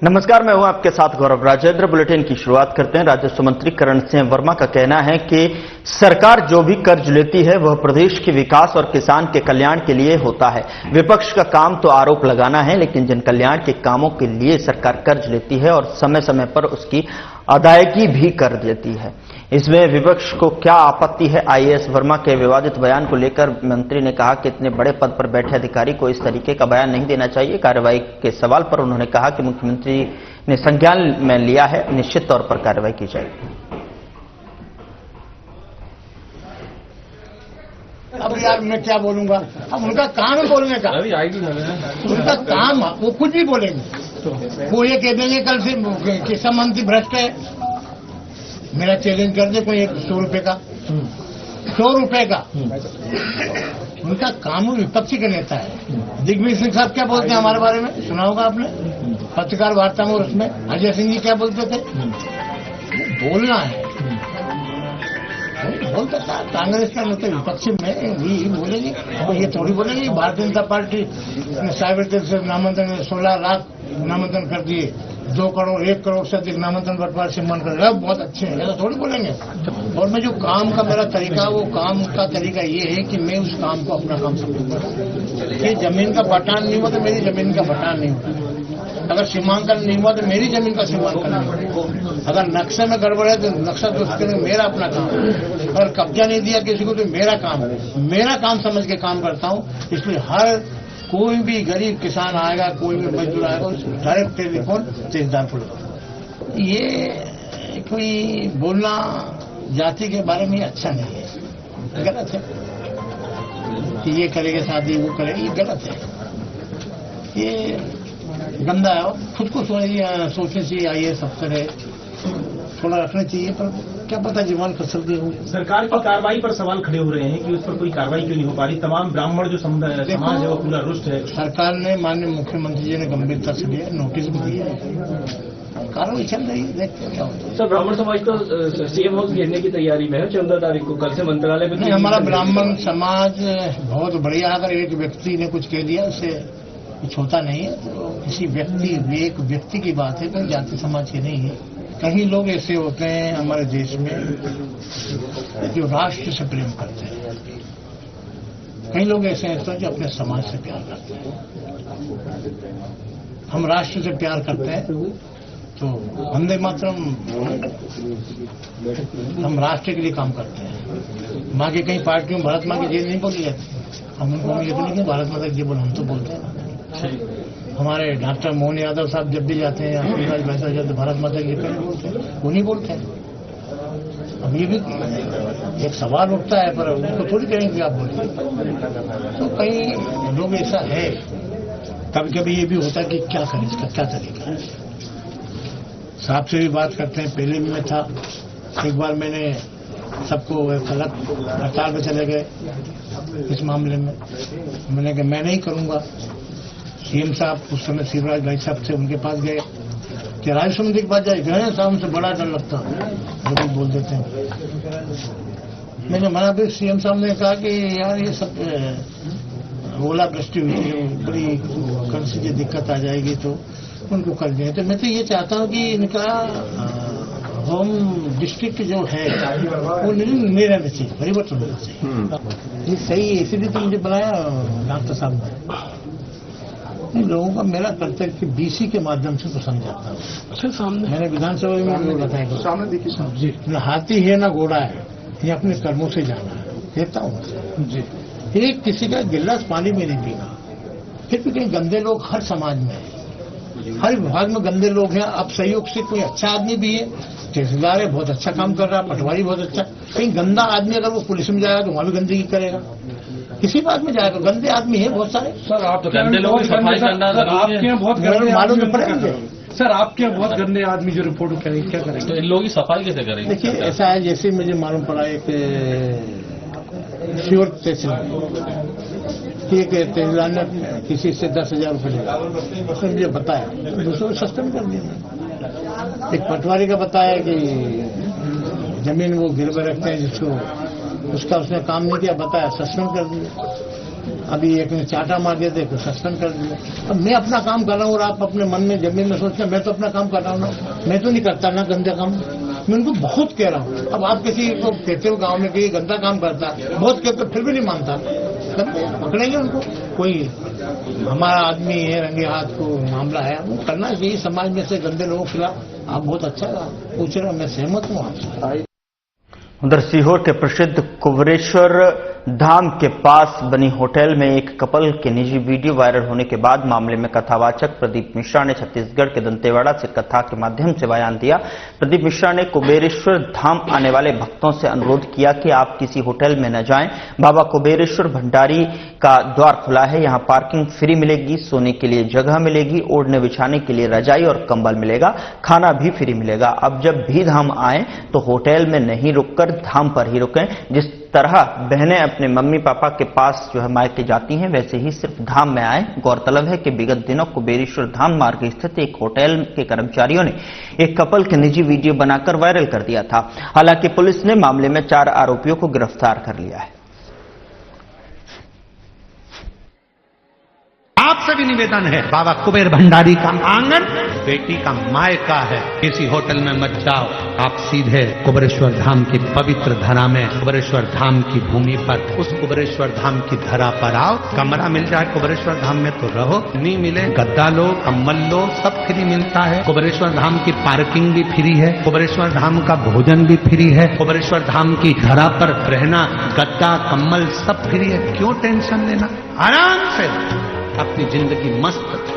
नमस्कार, मैं हूं आपके साथ गौरव राजेंद्र। बुलेटिन की शुरुआत करते हैं। राजस्व मंत्री करण सिंह वर्मा का कहना है कि सरकार जो भी कर्ज लेती है वह प्रदेश के विकास और किसान के कल्याण के लिए होता है। विपक्ष का काम तो आरोप लगाना है, लेकिन जन कल्याण के कामों के लिए सरकार कर्ज लेती है और समय समय पर उसकी अदायगी भी कर देती है। इसमें विपक्ष को क्या आपत्ति है? आईएएस वर्मा के विवादित बयान को लेकर मंत्री ने कहा कि इतने बड़े पद पर बैठे अधिकारी को इस तरीके का बयान नहीं देना चाहिए। कार्रवाई के सवाल पर उन्होंने कहा कि मुख्यमंत्री ने संज्ञान में लिया है, निश्चित तौर पर कार्रवाई की जाएगी। अब यार मैं क्या बोलूंगा, अब उनका काम है बोलने का, उनका काम, वो कुछ भी बोलेंगे। वो ये कह देंगे कल से किसान मंत्री भ्रष्ट है, मेरा चैलेंज कर दे कोई 100 रुपए का, 100 रुपए का। उनका काम विपक्षी का नेता है। दिग्विजय सिंह साहब क्या बोलते हैं हमारे बारे में, सुना होगा आपने पत्रकार वार्ता में, उसमें अजय सिंह जी क्या बोलते थे। बोलना है, बोलता था कांग्रेस का नेता विपक्षी में भी बोलेंगे। ये थोड़ी बोलेंगे भारतीय जनता पार्टी ने साइबर तेल से नामांकन 16 लाख नामांकन कर दिए, 2 करोड़ 1 करोड़ से अधिक नामांकन बंटवारे से मन कर बहुत अच्छे हैं, ऐसा थोड़ी बोलेंगे। और मैं जो काम का मेरा तरीका, वो काम का तरीका ये है कि मैं उस काम को अपना काम समझूंगा। ये जमीन का बटान नहीं हुआ तो मेरी जमीन का बटान नहीं हुआ, अगर सीमांकन नहीं हुआ तो मेरी जमीन का सीमांकन नहीं हुआ, अगर नक्शे में गड़बड़ है तो नक्शा तो उसके लिए मेरा अपना काम है, अगर कब्जा नहीं दिया किसी को तो मेरा काम है, मेरा काम समझ के काम करता हूँ। इसलिए हर कोई भी गरीब किसान आएगा, कोई भी मजदूर आएगा, डायरेक्ट टेलीफोन तहसीलदार को लगाओ। ये कोई बोलना जाति के बारे में अच्छा नहीं है, गलत है कि ये करेगा शादी वो करेगा, ये गलत है, ये गंदा है। खुद को सोचने चाहिए, आईएएस अफसर है, थोड़ा रखना चाहिए, पर क्या पता जीवन फसल दी हो। सरकार की कार्रवाई पर सवाल खड़े हो रहे हैं कि उस पर कोई कार्रवाई क्यों नहीं हो पा रही। तमाम ब्राह्मण जो समाज है वो पूरा रुष्ट है। सरकार ने, माननीय मुख्यमंत्री जी ने गंभीरता से लिया, नोटिस भी दिया है, कार्रवाई चल रही है, देखते क्या होता है। सर, ब्राह्मण समाज तो सीएम हाउस घेरने की तैयारी में है 14 तारीख को, कल से मंत्रालय में। नहीं, हमारा ब्राह्मण समाज बहुत बढ़िया। अगर एक व्यक्ति ने कुछ कह दिया उससे कुछ होता नहीं है, तो किसी एक व्यक्ति की बात है, कोई जाति समाज की नहीं है। कई लोग ऐसे होते हैं हमारे देश में जो राष्ट्र से प्रेम करते हैं, कई लोग ऐसे हैं जो अपने समाज से प्यार करते हैं। हम राष्ट्र से प्यार करते हैं तो वंदे मातरम, हम राष्ट्र के लिए काम करते हैं। माँ की कई पार्टियों में भारत माँ की जय नहीं बोली जाती, हम उनको ये बोलेंगे भारत माता की जय बोल, हम तो बोलते हैं। हमारे डॉक्टर मोहन यादव साहब जब भी जाते हैं, आशीर्वाद वैसा जाते, भारत माता की जय बोलते हैं, वो नहीं बोलते हैं। अब ये भी एक सवाल उठता है, पर उनको थोड़ी कहेंगे आप बोलिए। तो कई लोग ऐसा है, कभी कभी ये भी होता है कि क्या करें, इसका क्या तरीका है। साहब से भी बात करते हैं, पहले भी मैं था, एक बार मैंने सबको अलग हड़ताल पे चले गए इस मामले में, मैंने कहा मैं नहीं करूंगा। सीएम साहब उस समय शिवराज भाई साहब से उनके पास गए कि राजस्व मंत्री के पास जाए, गए साहब, उनसे बड़ा डर लगता जो कुछ बोल देते हैं। मैंने मना भी, सीएम साहब ने कहा कि यार ये सब ओलावृष्टि हुई है, बड़ी कर्ज की दिक्कत आ जाएगी तो उनको कर दें। तो मैं तो ये चाहता हूँ कि इनका होम डिस्ट्रिक्ट जो है वो नहीं रहना चाहिए, परिवर्तन होना चाहिए। ये सही है, इसीलिए तो मुझे बनाया डॉक्टर साहब ने। लोगों का मेरा कर्तव्य कि बीसी के माध्यम से तो समझाता हूँ। सामने मैंने विधानसभा में बताया, सामने देखिए जी, न हाथी है न घोड़ा है, ये अपने कर्मों से जाना है, कहता हूँ जी। एक किसी का गिलास पानी में नहीं पीना। फिर भी कहीं गंदे लोग हर समाज में है, हर विभाग में गंदे लोग हैं। अब सहयोग से कोई अच्छा आदमी भी है, तहसीलदार है, बहुत अच्छा काम कर रहा है, पटवारी बहुत अच्छा। कहीं गंदा आदमी अगर वो पुलिस में जाएगा तो वहां भी गंदगी करेगा, किसी बात में जाएगा, गंदे आदमी है बहुत सारे। सर, आप तो गंदे लोगों की सफाई करना, आपके यहाँ बहुत मालूम तो पड़ेंगे। सर, आपके यहाँ बहुत गंदे आदमी जो रिपोर्ट करेंगे, क्या करेंगे? तो इन लोगों की सफाई कैसे करेंगे? देखिए, ऐसा है, जैसे मुझे मालूम पड़ा एक श्योर तहसीलदार ने किसी से 10,000 रुपये लिया, उसने मुझे बताया, दूसरों को सस्पेंड कर दिया। एक पटवारी का बताया कि जमीन वो गिरवे रखते हैं जिसको, उसका उसने काम नहीं किया, बताया, सस्पेंड कर दिया। अभी एक ने चाटा मार दिया तो सस्पेंड कर दिया। अब मैं अपना काम कर रहा हूँ और आप अपने मन में जमीन में सोचते हैं मैं तो अपना काम कर रहा हूँ ना, मैं तो नहीं करता ना गंदा काम। मैं उनको बहुत कह रहा हूँ। अब आप किसी को कहते हो गाँव में कि गंदा काम करता है, बहुत कहते फिर भी नहीं मानता, पकड़ेंगे उनको। कोई हमारा आदमी है, रंगे हाथ को मामला है, वो करना चाहिए समाज में से गंदे लोगों के खिलाफ। आप बहुत अच्छा पूछ रहे हो, मैं सहमत हूँ आपसे। उधर सीहोर के प्रसिद्ध कुबेरेश्वर धाम के पास बनी होटल में एक कपल के निजी वीडियो वायरल होने के बाद मामले में कथावाचक प्रदीप मिश्रा ने छत्तीसगढ़ के दंतेवाड़ा से कथा के माध्यम से बयान दिया। प्रदीप मिश्रा ने कुबेरेश्वर धाम आने वाले भक्तों से अनुरोध किया कि आप किसी होटल में न जाएं। बाबा कुबेरेश्वर भंडारी का द्वार खुला है, यहां पार्किंग फ्री मिलेगी, सोने के लिए जगह मिलेगी, ओढ़ने बिछाने के लिए रजाई और कंबल मिलेगा, खाना भी फ्री मिलेगा। अब जब भी धाम आए तो होटल में नहीं रुककर धाम पर ही रुकें। जिस तरह बहनें अपने मम्मी पापा के पास मायके जाती हैं, वैसे ही सिर्फ धाम में आए। गौरतलब है कि विगत दिनों कुबेरेश्वर धाम मार्ग स्थित एक होटल के कर्मचारियों ने एक कपल के निजी वीडियो बनाकर वायरल कर दिया था। हालांकि पुलिस ने मामले में 4 आरोपियों को गिरफ्तार कर लिया है। आपसे भी निवेदन है, बाबा कुबेर भंडारी का आंगन बेटी का मायका है, किसी होटल में मत जाओ। आप सीधे कुबेरेश्वर धाम की पवित्र धरा में, कुबेरेश्वर धाम की भूमि पर, उस कुबेरेश्वर धाम की धरा पर आओ। कमरा मिल जाए कुबेरेश्वर धाम में तो रहो, नहीं मिले गद्दा लो, कम्बल लो, सब फ्री मिलता है। कुबेरेश्वर धाम की पार्किंग भी फ्री है, कुबेरेश्वर धाम का भोजन भी फ्री है, कुबेरेश्वर धाम की धरा पर रहना, गद्दा कम्बल सब फ्री है। क्यों टेंशन लेना, आराम से अपनी जिंदगी मस्त।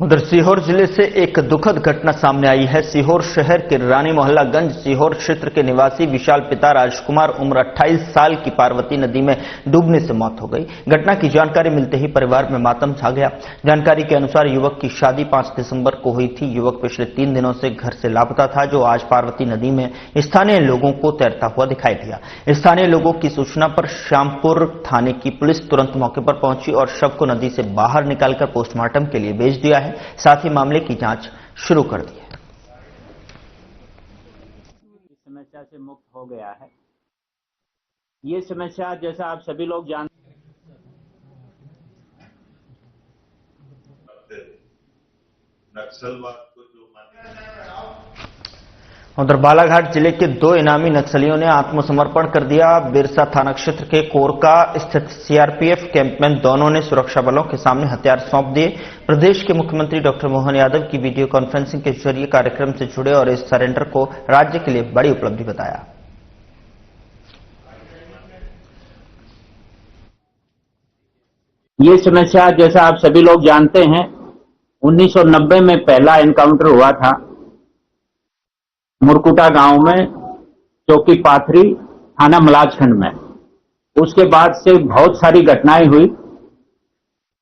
उधर सीहोर जिले से एक दुखद घटना सामने आई है। सीहोर शहर के रानी मोहल्लागंज सीहोर क्षेत्र के निवासी विशाल पिता राजकुमार उम्र 28 साल की पार्वती नदी में डूबने से मौत हो गई। घटना की जानकारी मिलते ही परिवार में मातम छा गया। जानकारी के अनुसार युवक की शादी 5 दिसंबर को हुई थी। युवक पिछले 3 दिनों से घर से लापता था, जो आज पार्वती नदी में स्थानीय लोगों को तैरता हुआ दिखाई दिया। स्थानीय लोगों की सूचना पर श्यामपुर थाने की पुलिस तुरंत मौके पर पहुंची और शव को नदी से बाहर निकालकर पोस्टमार्टम के लिए भेज दिया है। साथ ही मामले की जांच शुरू कर दी है। इस समस्या से मुक्त हो गया है। ये समस्या जैसा आप सभी लोग जानते नक्सलवाद को जो उधर बालाघाट जिले के 2 इनामी नक्सलियों ने आत्मसमर्पण कर दिया। बिरसा थाना क्षेत्र के कोरका स्थित सीआरपीएफ कैंप में दोनों ने सुरक्षा बलों के सामने हथियार सौंप दिए। प्रदेश के मुख्यमंत्री डॉक्टर मोहन यादव की वीडियो कॉन्फ्रेंसिंग के जरिए कार्यक्रम से जुड़े और इस सरेंडर को राज्य के लिए बड़ी उपलब्धि बताया। ये समस्या जैसा आप सभी लोग जानते हैं 1990 में पहला एनकाउंटर हुआ था मुरकुटा गांव में, चौकी पाथरी, थाना मलाजखंड में। उसके बाद से बहुत सारी घटनाएं हुई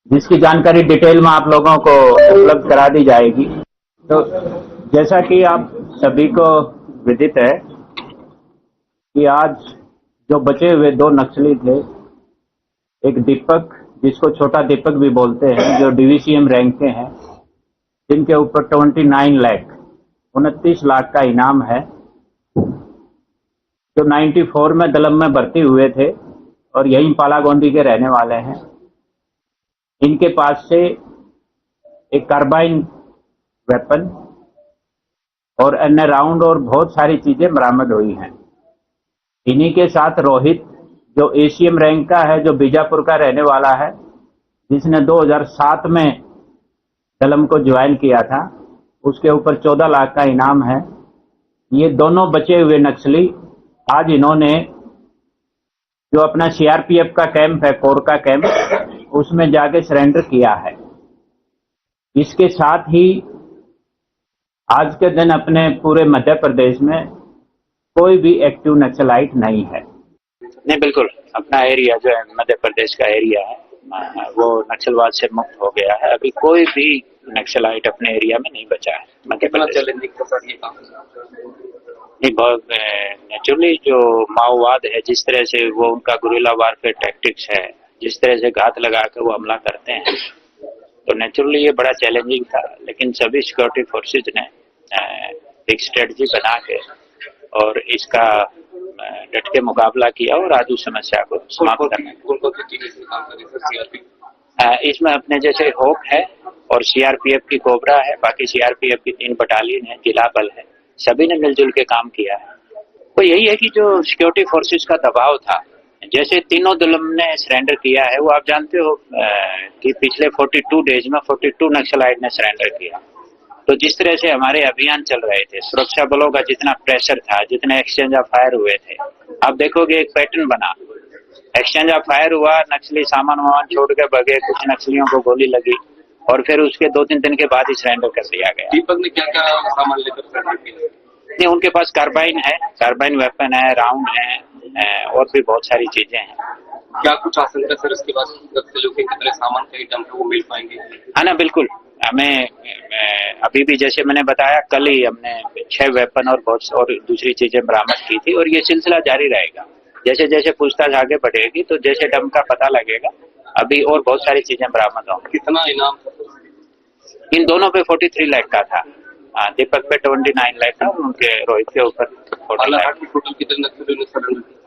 जिसकी जानकारी डिटेल में आप लोगों को उपलब्ध करा दी जाएगी। तो जैसा कि आप सभी को विदित है कि आज जो बचे हुए 2 नक्सली थे, एक दीपक जिसको छोटा दीपक भी बोलते हैं, जो डीवीसीएम रैंक के हैं, जिनके ऊपर 29 लाख का इनाम है, जो 94 में दलम में भर्ती हुए थे और यहीं पालागोंदी के रहने वाले हैं। इनके पास से एक कार्बाइन वेपन और अन्य राउंड और बहुत सारी चीजें बरामद हुई हैं। इन्हीं के साथ रोहित जो एसीएम रैंक का है, जो बीजापुर का रहने वाला है, जिसने 2007 में दलम को ज्वाइन किया था, उसके ऊपर 14 लाख का इनाम है। ये दोनों बचे हुए नक्सली आज इन्होंने जो अपना सीआरपीएफ का कैंप है, कोरका कैंप, उसमें जाके सरेंडर किया है। इसके साथ ही आज के दिन अपने पूरे मध्य प्रदेश में कोई भी एक्टिव नक्सलाइट नहीं है। नहीं, बिल्कुल अपना एरिया जो है मध्य प्रदेश का एरिया है वो नक्सलवाद से मुक्त हो गया है। अभी कोई भी नक्सलाइट अपने एरिया में नहीं बचा है मध्य प्रदेश। नहीं, बहुत नेचुरली जो माओवाद है, जिस तरह से वो उनका गुरिल्ला वारफेयर टैक्टिक्स है, जिस तरह से घात लगा कर वो हमला करते हैं, तो नेचुरली ये बड़ा चैलेंजिंग था। लेकिन सभी सिक्योरिटी फोर्सेज ने एक स्ट्रेटजी बना के और इसका डट के मुकाबला किया और आज उस समस्या को समाप्त करना। इसमें अपने जैसे होप है और सीआरपीएफ की कोबरा है, बाकी सीआरपीएफ की 3 बटालियन है, जिला बल है, सभी ने मिलजुल के काम किया है। तो यही है कि जो सिक्योरिटी फोर्सेस का दबाव था, जैसे तीनों दलों ने सरेंडर किया है, वो आप जानते हो कि पिछले 42 डेज में 42 नक्सलाइट ने सरेंडर किया। तो जिस तरह से हमारे अभियान चल रहे थे, सुरक्षा बलों का जितना प्रेशर था, जितने एक्सचेंज ऑफ फायर हुए थे, आप देखोगे एक पैटर्न बना। एक्सचेंज ऑफ फायर हुआ, नक्सली सामान वामान छोड़ के भगे, कुछ नक्सलियों को गोली लगी और फिर उसके 2-3 दिन के बाद ही सरेंडर कर दिया गया। दीपक ने क्या क्या सामान लेकर सरेंडर किया? नहीं, उनके पास कार्बाइन है, कार्बाइन वेपन है, राउंड है और भी बहुत सारी चीजें हैं। क्या कुछ आशंका सर इसके बाद नक्सलियों के कितने सामान का आइटम है वो मिल पाएंगे? हाँ ना, बिल्कुल। हमें अभी भी जैसे मैंने बताया, कल ही हमने 6 वेपन और बहुत और दूसरी चीजें बरामद की थी और ये सिलसिला जारी रहेगा। जैसे जैसे पूछताछ आगे बढ़ेगी तो जैसे डम का पता लगेगा, अभी और बहुत सारी चीजें बरामद होंगी। कितना इनाम? इन दोनों पे 43 लाख का था, दीपक पे 29 लाख था, उनके रोहित के ऊपर 40 लाख। टोटल कितने नक्सलियों ने सरेंडर किया?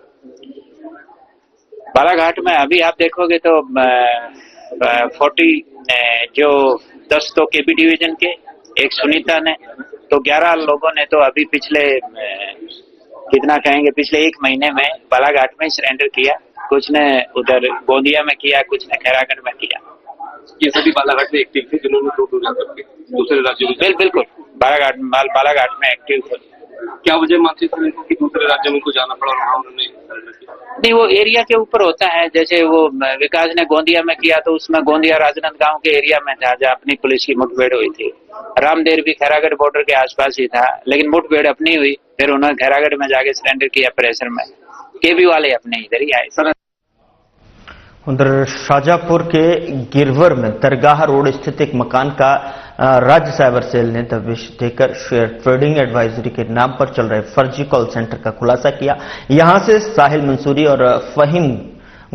बालाघाट में अभी आप देखोगे तो 40 जो 10 तो केबी डिवीजन के, एक सुनीता ने, तो 11 लोगों ने तो अभी पिछले कितना कहेंगे, पिछले 1 महीने में बालाघाट में सरेंडर किया। कुछ ने उधर गोंदिया में किया, कुछ ने खैरागढ़ में किया। ये सभी बालाघाट में एक्टिव थे जिन्होंने दूर जाकर के दूसरे राज्यों में? बिल्कुल, बालाघाट में एक्टिव थे। क्या वजह मानते थे इनको कि दूसरे राज्यों में को जाना पड़ा और वहाँ उन्होंने सरेंडर किया? नहीं, वो एरिया के ऊपर होता है। जैसे वो विकास ने गोंदिया में किया तो उसमें गोंदिया राजनांदगांव के एरिया में था जहाँ अपनी पुलिस की मुठभेड़ हुई थी। रामदेव भी खैरागढ़ बॉर्डर के आसपास ही था, लेकिन मुठभेड़ अपनी हुई, फिर उन्होंने खैरागढ़ में जाके सरेंडर किया प्रेशर में। केबी वाले अपने इधर ही आए। उधर शाजापुर के गिरवर में दरगाह रोड स्थित एक मकान का राज्य साइबर सेल ने दबिश देकर शेयर ट्रेडिंग एडवाइजरी के नाम पर चल रहे फर्जी कॉल सेंटर का खुलासा किया। यहां से साहिल मंसूरी और फहीम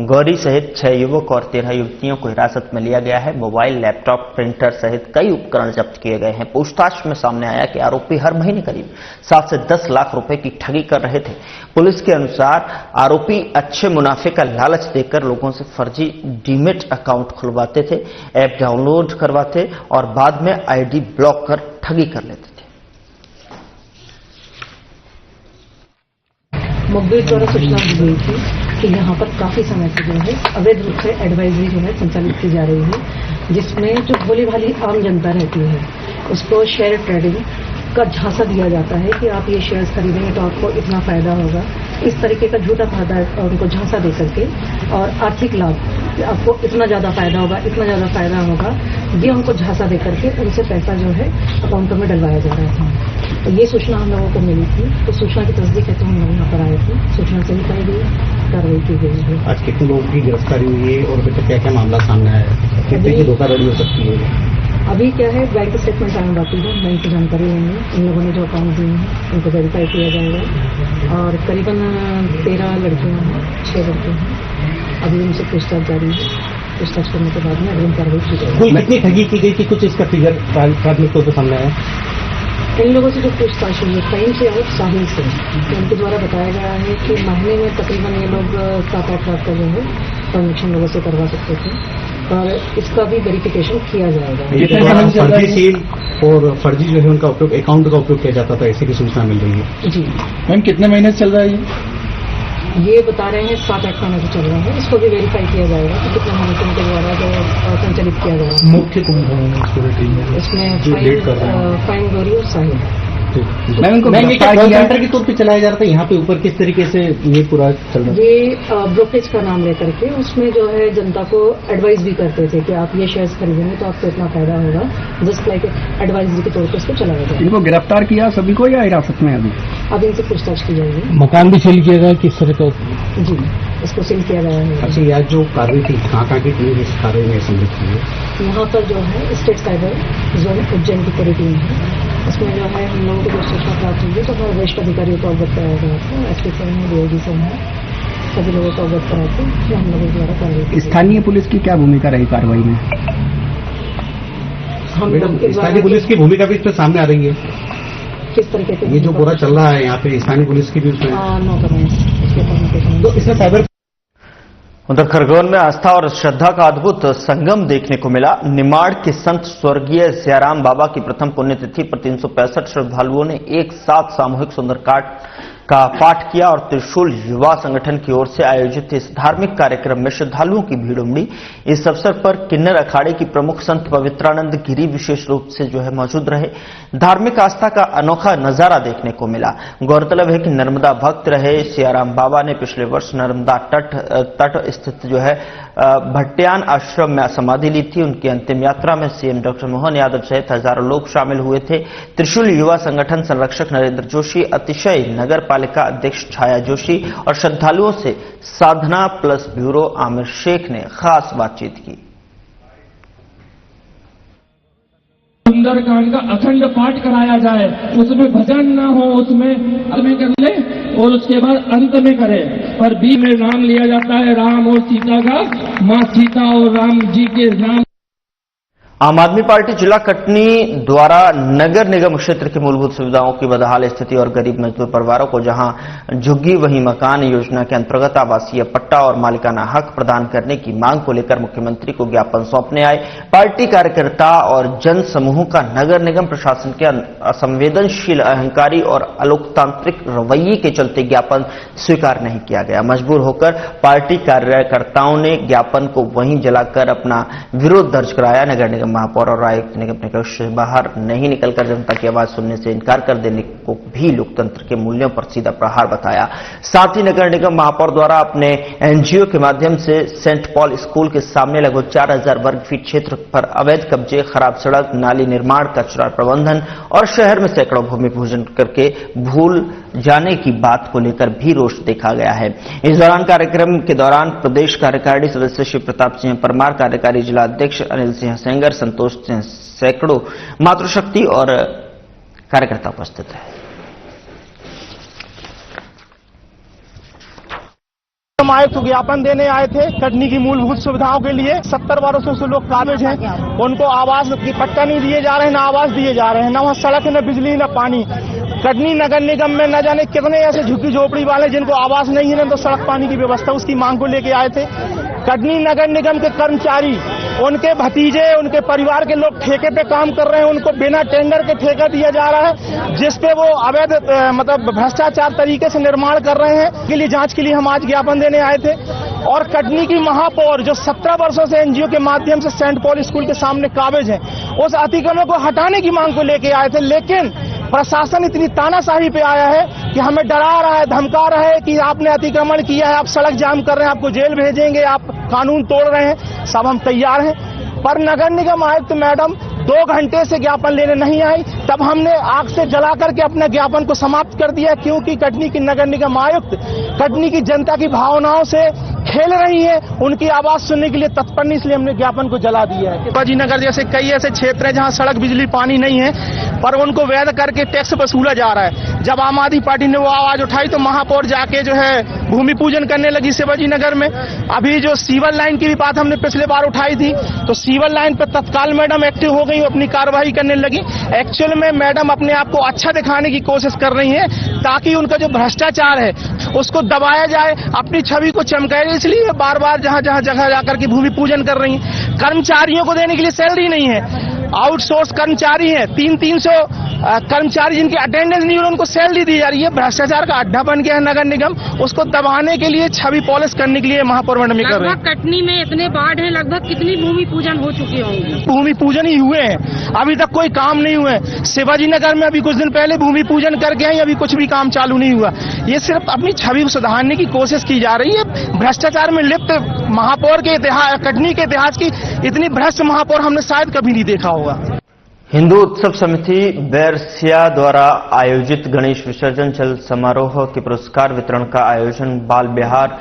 गौरी सहित 6 युवक और 13 युवतियों को हिरासत में लिया गया है। मोबाइल, लैपटॉप, प्रिंटर सहित कई उपकरण जब्त किए गए हैं। पूछताछ में सामने आया कि आरोपी हर महीने करीब 7 से 10 लाख रुपए की ठगी कर रहे थे। पुलिस के अनुसार आरोपी अच्छे मुनाफे का लालच देकर लोगों से फर्जी डीमेट अकाउंट खुलवाते थे, ऐप डाउनलोड करवाते और बाद में आईडी ब्लॉक कर ठगी कर लेते थे। मुखबिर द्वारा सूचना दी गई थी कि यहाँ पर काफी समय से जो है अवैध रूप से एडवाइजरी जो है संचालित की जा रही है, जिसमें जो भोली भाली आम जनता रहती है उसको शेयर ट्रेडिंग का झांसा दिया जाता है कि आप ये शेयर्स खरीदेंगे तो आपको इतना फायदा होगा। इस तरीके का झूठा फायदा उनको झांसा दे करके और आर्थिक लाभ आपको इतना ज्यादा फायदा होगा, इतना ज्यादा फायदा होगा, ये उनको झांसा दे करके उनसे पैसा जो है अकाउंटों में डलवाया जा रहा था। तो ये सूचना हम लोगों को मिली थी, तो सूचना की तस्दीक है तो हम लोग यहाँ पर आए थे। सूचना सही पाई गई, कार्रवाई की गई है। आज कितने लोगों की गिरफ्तारी हुई है और अभी तक क्या क्या मामला सामने आया है? कितने की धोखाधड़ी हो सकती है? अभी क्या है, बैंक स्टेटमेंट आने बाकी है, बैंक की जानकारी लेंगे। इन लोगों ने जो अकाउंट दिए हैं उनको वेरीफाई किया जाएगा और करीबन 13 लड़कियां हैं, 6 लड़के हैं। अभी उनसे पूछताछ जारी है। पूछताछ करने के बाद में अग्रिम कार्रवाई की जाएगी। कुल कितनी ठगी की गई थी, कुछ इसका फिगर प्राथमिक तौर पर सामने आया? इन लोगों से जो पूछताछ हुई है फहीम से और साहिल से, तो उनके द्वारा बताया गया है कि महीने में तकरीबन ये लोग 7-8 लाख का जो है ट्रांजेक्शन लोगों से करवा सकते थे और इसका भी वेरिफिकेशन किया जाएगा। फर्जी सील और फर्जी जो है उनका उपयोग, अकाउंट का उपयोग किया जाता था, ऐसी की सूचना मिल रही है। जी मैम, कितने महीने से चल रहा है ये बता रहे हैं 7-8 महीने से चल रहा है। इसको भी वेरीफाई किया जाएगा कि कितने महीने के द्वारा जो संचालित किया जाएगा। मुख्य कौन है इसमें फाइन गौरी और साहिल। मैम, इनको सेंटर के तौर पे चलाया जा रहा था, यहाँ पे ऊपर किस तरीके से ये पूरा चल रहा है? ये ब्रोकरेज का नाम लेकर के उसमें जो है जनता को एडवाइस भी करते थे कि आप ये शेयर्स खरीदेंगे तो आपको इतना फायदा होगा। जस्ट लाइक एडवाइजरी के तौर पर इसको चलाया जाएगा। इनको गिरफ्तार किया सभी को या हिरासत में? अब इनसे पूछताछ की जाएगी। मकान भी सील किया गया किस तरह का? जी, इसको सील किया गया है। अच्छा, यार जो कार्रवाई थी कहाँ की टीम इस कार्रवाई में सम्मिलित हुई है? यहाँ पर जो है स्टेट साइबर जोन उज्जैन की पूरी टीम है। इसमें जो है हम लोगों को जो सूचना प्राप्त हुई है तो हमारे वरिष्ठ अधिकारियों को अवगत कराया गया था। एसपी सर है, डीआईजी सर है, सभी लोगों को अवगत कराया था कि हम लोगों द्वारा कार्रवाई। स्थानीय पुलिस की क्या भूमिका रही कार्रवाई में? स्थानीय पुलिस की भूमिका भी इसमें सामने आ रही है। किस तरीके से ये जो पूरा चल रहा है यहाँ पे स्थानीय पुलिस की भी उसमें नो कमेंट्स। के कम्युनिकेशन। तो इसमें साइबर उधर खरगोन में आस्था और श्रद्धा का अद्भुत संगम देखने को मिला। निमाड़ के संत स्वर्गीय सियाराम बाबा की प्रथम पुण्यतिथि पर 365 श्रद्धालुओं ने एक साथ सामूहिक सुंदरकांड का पाठ किया और त्रिशूल युवा संगठन की ओर से आयोजित इस धार्मिक कार्यक्रम में श्रद्धालुओं की भीड़ उमड़ी। इस अवसर पर किन्नर अखाड़े की प्रमुख संत पवित्रानंद गिरी विशेष रूप से मौजूद रहे। धार्मिक आस्था का अनोखा नजारा देखने को मिला। गौरतलब है कि नर्मदा भक्त रहे सियाराम बाबा ने पिछले वर्ष नर्मदा तट स्थित भट्टियान आश्रम में समाधि ली थी। उनकी अंतिम यात्रा में सीएम डॉक्टर मोहन यादव सहित हजारों लोग शामिल हुए थे। त्रिशूल युवा संगठन संरक्षक नरेंद्र जोशी, अतिशय नगर पालिका अध्यक्ष छाया जोशी और श्रद्धालुओं से साधना प्लस ब्यूरो आमिर शेख ने खास बातचीत की। सुंदरकांड का अखंड पाठ कराया जाए, उसमें भजन ना हो, उसमें कर ले और उसके बाद अंत में करे। पर बीच में नाम लिया जाता है राम और सीता का, मां सीता और राम जी के नाम। आम आदमी पार्टी जिला कटनी द्वारा नगर निगम क्षेत्र की मूलभूत सुविधाओं की बदहाल स्थिति और गरीब मजदूर परिवारों को जहां झुग्गी वहीं मकान योजना के अंतर्गत आवासीय पट्टा और मालिकाना हक प्रदान करने की मांग को लेकर मुख्यमंत्री को ज्ञापन सौंपने आए। पार्टी कार्यकर्ता और जन समूह का नगर निगम प्रशासन के असंवेदनशील, अहंकारी और अलोकतांत्रिक रवैये के चलते ज्ञापन स्वीकार नहीं किया गया। मजबूर होकर पार्टी कार्यकर्ताओं ने ज्ञापन को वहीं जलाकर अपना विरोध दर्ज कराया। नगर निगम महापौर और आयुक्त ने अपने कक्ष से बाहर नहीं निकलकर जनता की आवाज सुनने से इनकार कर देने को भी लोकतंत्र के मूल्यों पर सीधा प्रहार बताया। साथ ही नगर निगम महापौर द्वारा अपने एनजीओ के माध्यम से सेंट पॉल स्कूल के सामने लगभग 4000 वर्ग फीट क्षेत्र पर अवैध कब्जे, खराब सड़क, नाली निर्माण, कचरा प्रबंधन और शहर में सैकड़ों भूमि पूजन करके भूल जाने की बात को लेकर भी रोष देखा गया है। इस दौरान कार्यक्रम के दौरान प्रदेश कार्यकारिणी सदस्य शिव प्रताप सिंह परमार, कार्यकारी जिला अध्यक्ष अनिल सिंह सेंगर, संतोष सिंह, सैकड़ों मातृशक्ति और कार्यकर्ता उपस्थित है। हम आयुक्त को ज्ञापन देने आए थे कटनी की मूलभूत सुविधाओं के लिए। 70 वर्षों से लोग काबिज हैं, उनको आवास की पट्टा नहीं दिए जा रहे हैं, न आवास दिए जा रहे हैं, न वहाँ सड़क, न बिजली, न पानी। कटनी नगर निगम में न जाने कितने ऐसे झुग्गी झोपड़ी वाले जिनको आवास नहीं है, न तो सड़क पानी की व्यवस्था, उसकी मांग को लेके आए थे। कटनी नगर निगम के कर्मचारी, उनके भतीजे, उनके परिवार के लोग ठेके पे काम कर रहे हैं, उनको बिना टेंडर के ठेका दिया जा रहा है, जिसपे वो अवैध भ्रष्टाचार तरीके से निर्माण कर रहे हैं। के लिए जांच के लिए हम आज ज्ञापन देने आए थे। और कटनी की महापौर जो 17 वर्षों से एनजीओ के माध्यम से सेंट पॉल स्कूल के सामने काबिज है, उस अतिक्रमण को हटाने की मांग को लेके आए थे। लेकिन प्रशासन इतनी तानाशाही पे आया है कि हमें डरा रहा है, धमका रहा है कि आपने अतिक्रमण किया है, आप सड़क जाम कर रहे हैं, आपको जेल भेजेंगे, आप कानून तोड़ रहे हैं। सब हम तैयार हैं, पर नगर निगम आयुक्त मैडम 2 घंटे से ज्ञापन लेने नहीं आई। तब हमने आग से जला करके अपने ज्ञापन को समाप्त कर दिया, क्योंकि कटनी की नगर निगम आयुक्त कटनी की जनता की भावनाओं से खेल रही है, उनकी आवाज सुनने के लिए तत्पर नहीं, इसलिए हमने ज्ञापन को जला दिया है। बाजी नगर जैसे कई ऐसे क्षेत्र हैं जहां सड़क, बिजली, पानी नहीं है, पर उनको वैध करके टैक्स वसूला जा रहा है। जब आम आदमी पार्टी ने वो आवाज उठाई तो महापौर जाके भूमि पूजन करने लगी शिवाजी नगर में। अभी जो सीवर लाइन की भी बात हमने पिछले बार उठाई थी, तो सीवर लाइन पर तत्काल मैडम एक्टिव हो गई, अपनी कार्रवाई करने लगी। एक्चुअल में मैडम अपने आप को अच्छा दिखाने की कोशिश कर रही है, ताकि उनका जो भ्रष्टाचार है उसको दबाया जाए, अपनी छवि को चमकाए। इसलिए बार बार जहां जगह जाकर के भूमि पूजन कर रही है। कर्मचारियों को देने के लिए सैलरी नहीं है, आउटसोर्स कर्मचारी हैं, 300 कर्मचारी जिनकी अटेंडेंस नहीं हो रही, उनको सैलरी दी जा रही है। भ्रष्टाचार का अड्डा बन गया है नगर निगम, उसको दबाने के लिए, छवि पॉलिश करने के लिए महापौर मैडम कर रहे हैं। कटनी में इतने बाढ़ है, लगभग कितनी भूमि पूजन हो चुकी होंगी? भूमि पूजन ही हुए हैं, अभी तक कोई काम नहीं हुए। शिवाजी नगर में अभी कुछ दिन पहले भूमि पूजन करके आई, अभी कुछ भी काम चालू नहीं हुआ। ये सिर्फ अपनी छवि को सुधारने की कोशिश की जा रही है। भ्रष्टाचार में लिप्त महापौर के इतिहास, कटनी के इतिहास की इतनी भ्रष्ट महापौर हमने शायद कभी नहीं देखा होगा। हिंदू उत्सव समिति बैरसिया द्वारा आयोजित गणेश विसर्जन जल समारोह के पुरस्कार वितरण का आयोजन बाल विहार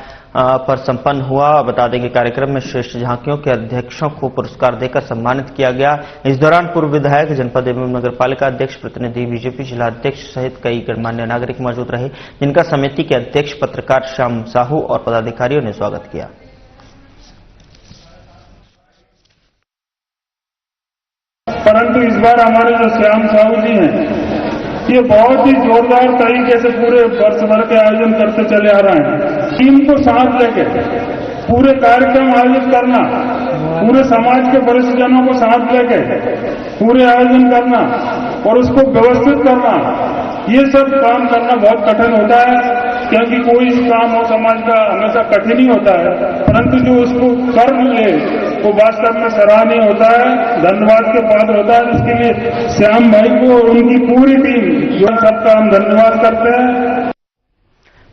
पर संपन्न हुआ। बता दें कि कार्यक्रम में श्रेष्ठ झांकियों के अध्यक्षों को पुरस्कार देकर सम्मानित किया गया। इस दौरान पूर्व विधायक, जनपद एवं नगर पालिका अध्यक्ष, प्रतिनिधि, बीजेपी जिला अध्यक्ष सहित कई गणमान्य नागरिक मौजूद रहे, जिनका समिति के अध्यक्ष पत्रकार श्याम साहू और पदाधिकारियों ने स्वागत किया। परंतु इस बार हमारे जो श्याम साहू जी हैं, ये बहुत ही जोरदार तरीके से पूरे वर्ष भर के आयोजन करते चले आ रहे हैं। टीम को साथ लेके पूरे कार्यक्रम आयोजित करना, पूरे समाज के वरिष्ठ जनों को साथ लेके पूरे आयोजन करना और उसको व्यवस्थित करना, ये सब काम करना बहुत कठिन होता है, क्योंकि कोई काम हो समाज का हमेशा कठिन ही होता है, परंतु जो उसको कर ले वो वास्तव में सराहनीय होता है, धन्यवाद के पात्र होता है। इसके लिए श्याम भाई को और उनकी पूरी टीम जो सबका हम धन्यवाद करते हैं।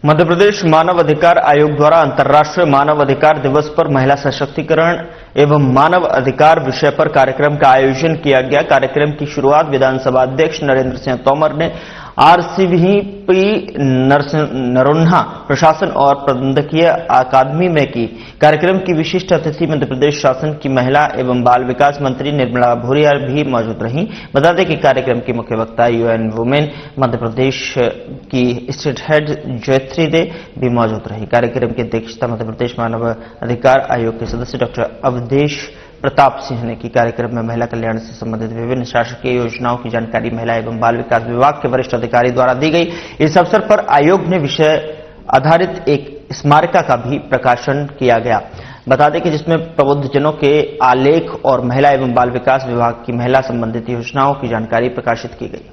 मध्य प्रदेश मानव अधिकार आयोग द्वारा अंतर्राष्ट्रीय मानव अधिकार दिवस पर महिला सशक्तिकरण एवं मानव अधिकार विषय पर कार्यक्रम का आयोजन किया गया। कार्यक्रम की शुरुआत विधानसभा अध्यक्ष नरेंद्र सिंह तोमर ने आरसीवीपी नरोन्हा प्रशासन और प्रबंधकीय अकादमी में की। कार्यक्रम की विशिष्ट अतिथि मध्य प्रदेश शासन की महिला एवं बाल विकास मंत्री निर्मला भूरिया भी मौजूद रहीं। बता दें कि कार्यक्रम की मुख्य वक्ता यूएन वुमेन मध्य प्रदेश की स्टेट हेड जयत्री दे भी मौजूद रही। कार्यक्रम की अध्यक्षता मध्य प्रदेश मानव अधिकार आयोग के सदस्य डॉक्टर अवधेश प्रताप सिंह ने की। कार्यक्रम में महिला कल्याण से संबंधित विभिन्न शासकीय योजनाओं की जानकारी महिला एवं बाल विकास विभाग के वरिष्ठ अधिकारी द्वारा दी गई। इस अवसर पर आयोग ने विषय आधारित एक स्मारिका का भी प्रकाशन किया गया। बता दें कि जिसमें प्रबुद्धजनों के आलेख और महिला एवं बाल विकास विभाग की महिला संबंधित योजनाओं की जानकारी प्रकाशित की गई।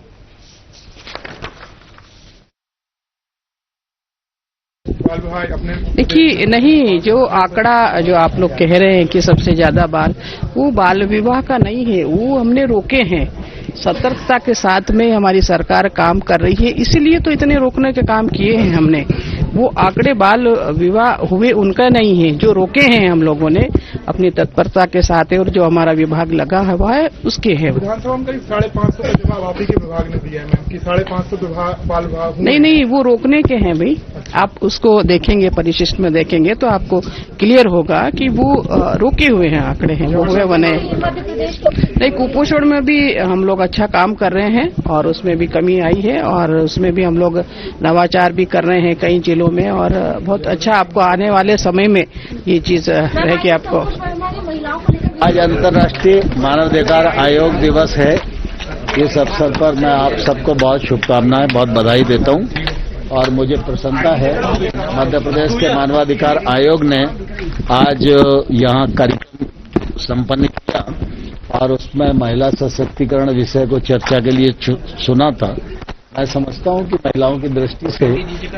देखिए, नहीं, जो आंकड़ा जो आप लोग कह रहे हैं कि सबसे ज्यादा बाल, वो बाल विवाह का नहीं है, वो हमने रोके हैं। सतर्कता के साथ में हमारी सरकार काम कर रही है, इसीलिए तो इतने रोकने के काम किए हैं हमने। वो आंकड़े बाल विवाह हुए उनका नहीं है, जो रोके हैं हम लोगों ने अपनी तत्परता के साथ है, और जो हमारा विभाग लगा हुआ है उसके है। विधानसभा में 550 का जवाब आप ही के विभाग ने दिया है मैम कि 550 बाल विवाह नहीं, वो रोकने के हैं भाई। आप उसको देखेंगे, परिशिष्ट में देखेंगे तो आपको क्लियर होगा कि वो रोके हुए हैं आंकड़े हैं, वो हुए बने नहीं। कुपोषण में भी हम लोग अच्छा काम कर रहे हैं और उसमें भी कमी आई है, और उसमें भी हम लोग नवाचार भी कर रहे हैं कई जिलों में, और बहुत अच्छा आपको आने वाले समय में ये चीज रहेगी आपको। आज अंतर्राष्ट्रीय मानवाधिकार आयोग दिवस है। इस अवसर पर मैं आप सबको बहुत शुभकामनाएं, बहुत बधाई देता हूं, और मुझे प्रसन्नता है मध्य प्रदेश के मानवाधिकार आयोग ने आज यहां कार्यक्रम संपन्न किया और उसमें महिला सशक्तिकरण विषय को चर्चा के लिए सुना था। मैं समझता हूं कि महिलाओं की दृष्टि से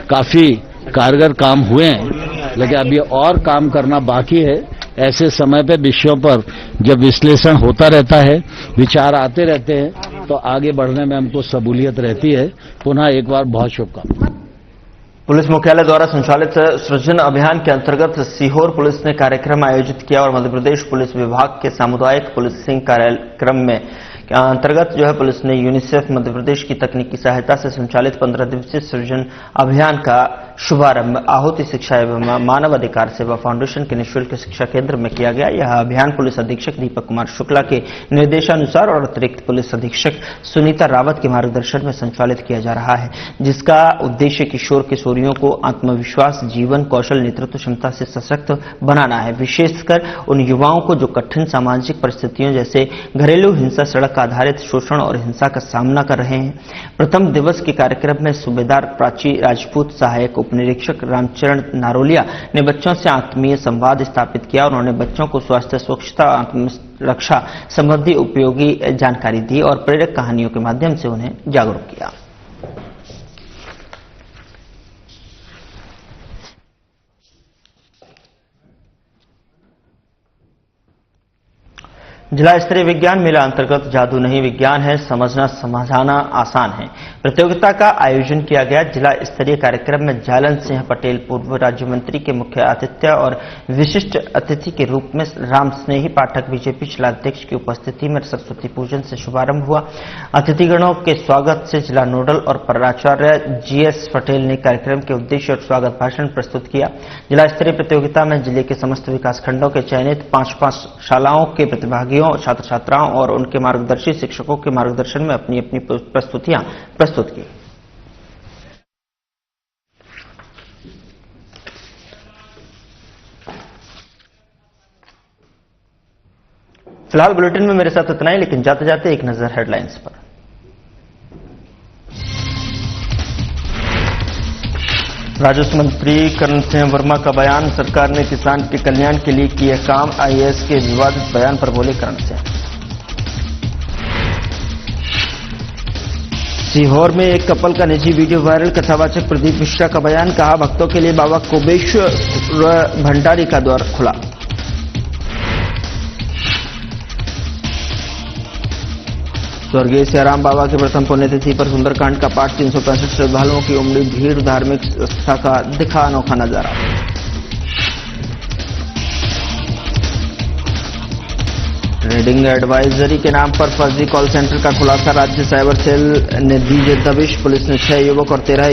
काफी कारगर काम हुए हैं, लेकिन अभी और काम करना बाकी है। ऐसे समय पे विषयों पर जब विश्लेषण होता रहता है, विचार आते रहते हैं, तो आगे बढ़ने में हमको सबूलियत रहती है। पुनः एक बार बहुत शुभकामनाएं। पुलिस मुख्यालय द्वारा संचालित सृजन अभियान के अंतर्गत सीहोर पुलिस ने कार्यक्रम आयोजित किया और मध्य प्रदेश पुलिस विभाग के सामुदायिक पुलिसिंग कार्यक्रम में अंतर्गत पुलिस ने यूनिसेफ मध्य प्रदेश की तकनीकी सहायता से संचालित 15 दिवसीय सृजन अभियान का शुभारंभ आहुति शिक्षा एवं मानव अधिकार सेवा फाउंडेशन के निःशुल्क शिक्षा केंद्र में किया गया। यह अभियान पुलिस अधीक्षक दीपक कुमार शुक्ला के निर्देशानुसार और अतिरिक्त पुलिस अधीक्षक सुनीता रावत के मार्गदर्शन में संचालित किया जा रहा है, जिसका उद्देश्य किशोर किशोरियों को आत्मविश्वास, जीवन कौशल, नेतृत्व क्षमता से सशक्त बनाना है, विशेषकर उन युवाओं को जो कठिन सामाजिक परिस्थितियों जैसे घरेलू हिंसा, सड़क आधारित शोषण और हिंसा का सामना कर रहे हैं। प्रथम दिवस के कार्यक्रम में सूबेदार प्राची राजपूत, सहायक उपनिरीक्षक रामचरण नारोलिया ने बच्चों से आत्मीय संवाद स्थापित किया। उन्होंने बच्चों को स्वास्थ्य, स्वच्छता, आत्मरक्षा संबंधी उपयोगी जानकारी दी और प्रेरक कहानियों के माध्यम से उन्हें जागरूक किया। जिला स्तरीय विज्ञान मेला अंतर्गत जादू नहीं विज्ञान है, समझना समझाना आसान है प्रतियोगिता का आयोजन किया गया। जिला स्तरीय कार्यक्रम में जालन सिंह पटेल पूर्व राज्य मंत्री के मुख्य आतिथ्य और विशिष्ट अतिथि के रूप में राम स्नेही पाठक बीजेपी जिलाध्यक्ष की उपस्थिति में सरस्वती पूजन से शुभारंभ हुआ। अतिथिगणों के स्वागत से जिला नोडल और प्राचार्य जीएस पटेल ने कार्यक्रम के उद्देश्य और स्वागत भाषण प्रस्तुत किया। जिला स्तरीय प्रतियोगिता में जिले के समस्त विकासखंडों के चयनित 5-5 शालाओं के प्रतिभागियों, छात्र छात्राओं और उनके मार्गदर्शी शिक्षकों के मार्गदर्शन में अपनी अपनी प्रस्तुतियां प्रस्तुत की। फिलहाल बुलेटिन में मेरे साथ इतना ही, लेकिन जाते जाते एक नजर हेडलाइंस पर। राजस्व मंत्री करण सिंह वर्मा का बयान, सरकार ने किसान के कल्याण के लिए किए काम। आईएएस के विवादित बयान पर बोले करण सिंह। सीहोर में एक कपल का निजी वीडियो वायरल, कथावाचक प्रदीप मिश्रा का बयान, कहा भक्तों के लिए बाबा कुबेश्वर भंडारी का द्वार खुला। स्वर्गीय सियाराम बाबा की प्रथम पुण्यतिथि पर सुंदरकांड का पाठ, 365 श्रद्धालुओं की उमड़ी भीड़, धार्मिक आस्था का दिखा अनोखा नजारा। ट्रेडिंग एडवाइजरी के नाम पर फर्जी कॉल सेंटर का खुलासा, राज्य साइबर सेल ने दी दबिश, पुलिस ने 6 युवक और 13